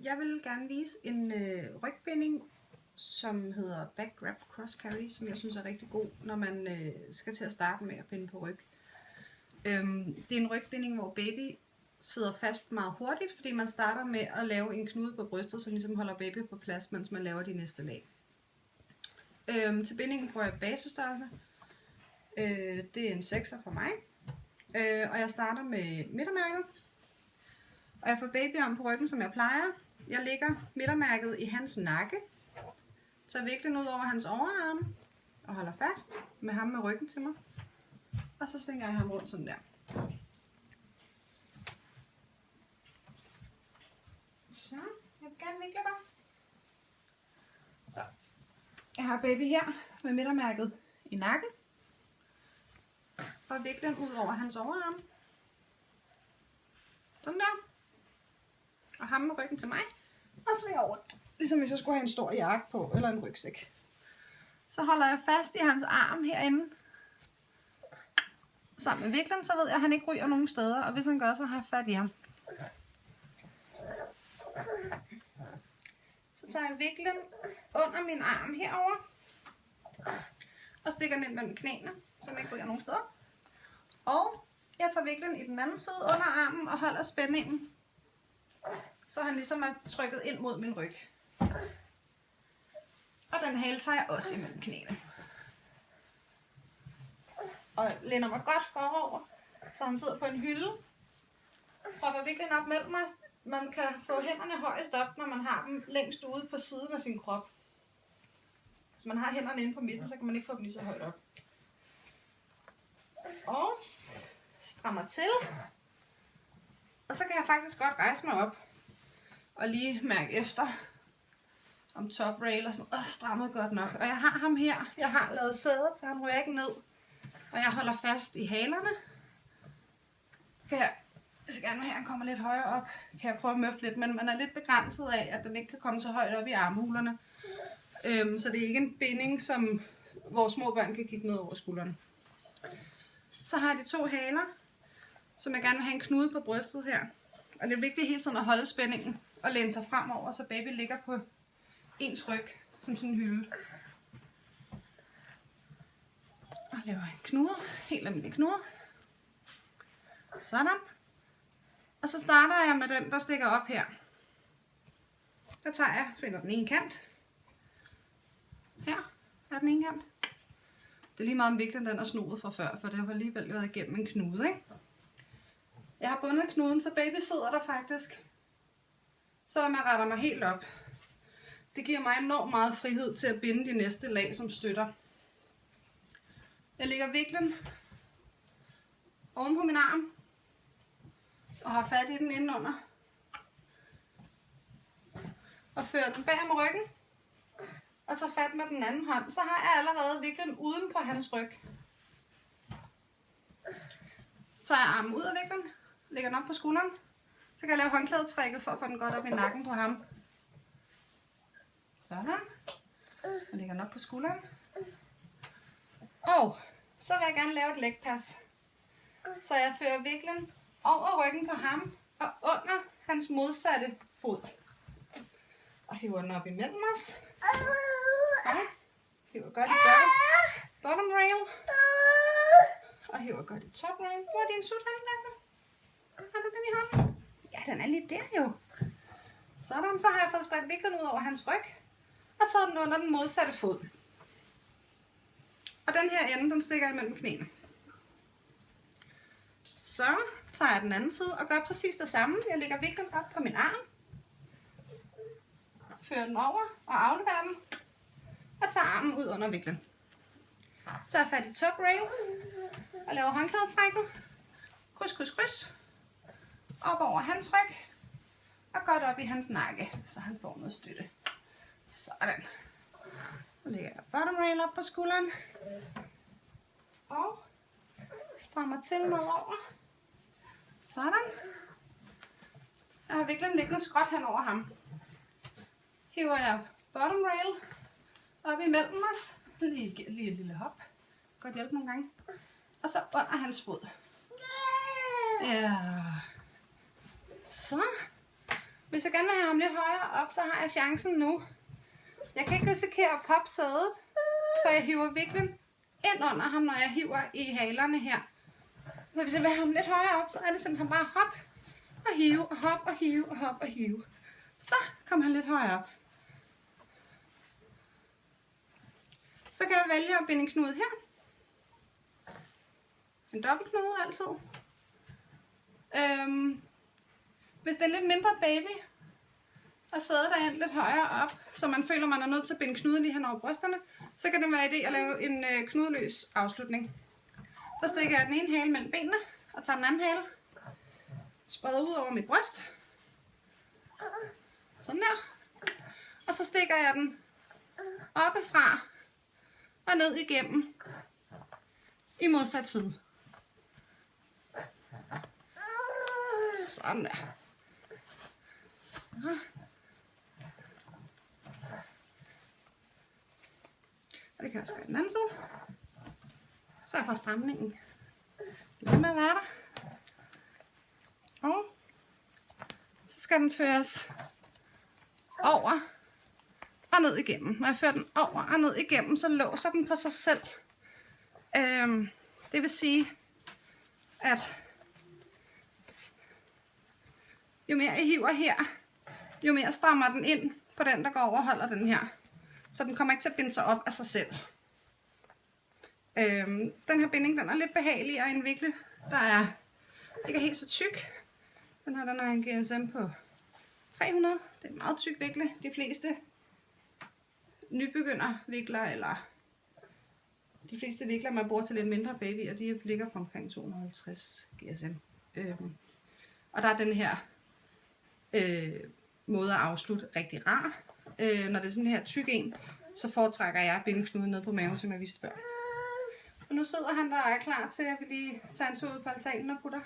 Jeg vil gerne vise en rygbinding, som hedder Back Grab Cross Carry, som jeg synes er rigtig god, når man skal til at starte med at binde på ryg. Det er en rygbinding, hvor baby sidder fast meget hurtigt, fordi man starter med at lave en knude på brystet, som ligesom holder baby på plads, mens man laver de næste lag. Til bindingen bruger jeg basestørrelse. Det er en 6'er for mig. Og jeg starter med midtermærket. Og jeg får babyarm på ryggen, som jeg plejer. Jeg lægger midtermærket i hans nakke. Tager viklen ud over hans overarme. Og holder fast med ham med ryggen til mig. Og så svinger jeg ham rundt sådan der. Så, jeg vil gerne vikle dig. Så. Jeg har baby her med midtermærket i nakken. Og viklen ud over hans overarme. Sådan der. Og ham med ryggen til mig. Og svinger rundt. Ligesom hvis jeg skulle have en stor jakke på, eller en rygsæk. Så holder jeg fast i hans arm herinde. Sammen med viklen, så ved jeg, at han ikke ryger nogen steder. Og hvis han gør, så har jeg fat i ham. Så tager jeg viklen under min arm herover og stikker den ind mellem knæene, så den ikke ryger nogen steder. Og jeg tager viklen i den anden side under armen og holder spændingen, så han ligesom er trykket ind mod min ryg. Og den hale tager jeg også imellem knæene. Og læner mig godt forover, så han sidder på en hylde. Propper viklen op mellem os. Man kan få hænderne højest op, når man har dem længst ude på siden af sin krop. Hvis man har hænderne inde på midten, så kan man ikke få dem lige så højt op. Og strammer til. Og så kan jeg faktisk godt rejse mig op og lige mærke efter, om top rail og sådan strammet godt nok. Og jeg har ham her. Jeg har lavet sæder, så han ryger ikke ned. Og jeg holder fast i halerne. Hvis jeg gerne vil have, han kommer lidt højere op, kan jeg prøve at møfle lidt, men man er lidt begrænset af, at den ikke kan komme så højt op i armhulerne. Så det er ikke en binding, som vores små børn kan kigge ned over skuldrene. Så har jeg de to haler, som jeg gerne vil have en knude på brystet her. Og det er vigtigt hele tiden at holde spændingen og læne sig fremover, så baby ligger på ens ryg, som sådan en hylde. Og laver en knude, helt almindelig knude. Sådan. Og så starter jeg med den, der stikker op her. Der tager jeg, finder den ene kant. Her er den ene kant. Det er lige meget om viklen den er snoet fra før, for det har alligevel været igennem en knude, ikke? Jeg har bundet knuden, så baby sidder der faktisk. Selvom jeg retter mig helt op. Det giver mig enormt meget frihed til at binde de næste lag som støtter. Jeg lægger viklen oven på min arm. Og har fat i den indenunder. Og fører den bag om ryggen. Og tager fat med den anden hånd. Så har jeg allerede viklen uden på hans ryg. Tager jeg armen ud af viklen. Lægger den op på skulderen. Så kan jeg lave håndklædetrækket for at få den godt op i nakken på ham. Sådan. Og lægger den op på skulderen. Og så vil jeg gerne lave et lægpas. Så jeg fører viklen over ryggen på ham og under hans modsatte fod. Og hiver den op imellem os. Ja. Hiver godt i bottom rail. Og hiver godt i top rail. Hvor er din sut hen, Lasse? Har du den i hånden? Ja, den er lige der jo. Sådan, så har jeg fået spredt viklen ud over hans ryg. Og taget den under den modsatte fod. Og den her ende, den stikker imellem knæene. Så tager jeg den anden side og gør præcis det samme. Jeg lægger viklen op på min arm. Fører den over og afleverer den. Og tager armen ud under viklen. Tager fat i top rail. Og laver håndklædetrækket. Kryds, kryds, kryds. Op over hans ryg. Og godt op i hans nakke, så han får noget støtte. Sådan. Så lægger jeg bottom rail op på skulderen. Og strammer til nedover. Sådan. Jeg har viklen liggende skråt hen over ham. Hiver jeg bottom rail op imellem os. Lige et lille hop. Godt hjælpe nogle gange. Og så under hans fod. Ja. Så. Hvis jeg gerne vil have ham lidt højere op, så har jeg chancen nu. Jeg kan ikke risikere at poppe sædet, for jeg hiver viklen ind under ham, når jeg hiver i halerne her. Så hvis jeg vil have ham lidt højere op, så er det simpelthen bare hop og hive, og hop og hive, og hop og hive. Så kommer han lidt højere op. Så kan jeg vælge at binde en knude her. En dobbeltknude altid. Hvis det er en lidt mindre baby, og sidder derinde lidt højere op, så man føler, man er nødt til at binde knuden lige hen over brysterne, så kan det være idé at lave en knudeløs afslutning. Så stikker jeg den ene hale mellem benene, og tager den anden hale, spreder ud over mit bryst. Sådan der. Og så stikker jeg den oppefra og ned igennem i modsat side. Sådan der. Så. Og det kan jeg også gøre i den anden side. Så er for stramningen. Lad med at være der. Og så skal den føres over og ned igennem. Når jeg fører den over og ned igennem, så låser den på sig selv. Det vil sige, at jo mere jeg hiver her, jo mere strammer den ind på den, der går over og holder den her. Så den kommer ikke til at binde sig op af sig selv. Den her binding, den er lidt behageligere end vikle. Der er ikke helt så tyk. Den har en GSM på 300. Det er en meget tyk vikle. De fleste nybegyndervikler, eller de fleste vikler, man bruger til lidt mindre babyer, de ligger på omkring 250 GSM. Og der er den her måde at afslutte rigtig rar. Når det er sådan her tyk en, så foretrækker jeg at binde knuden ned på maven, som jeg viste før. Og nu sidder han der og er klar til, at vi lige tager en tur ud på altanen og putter.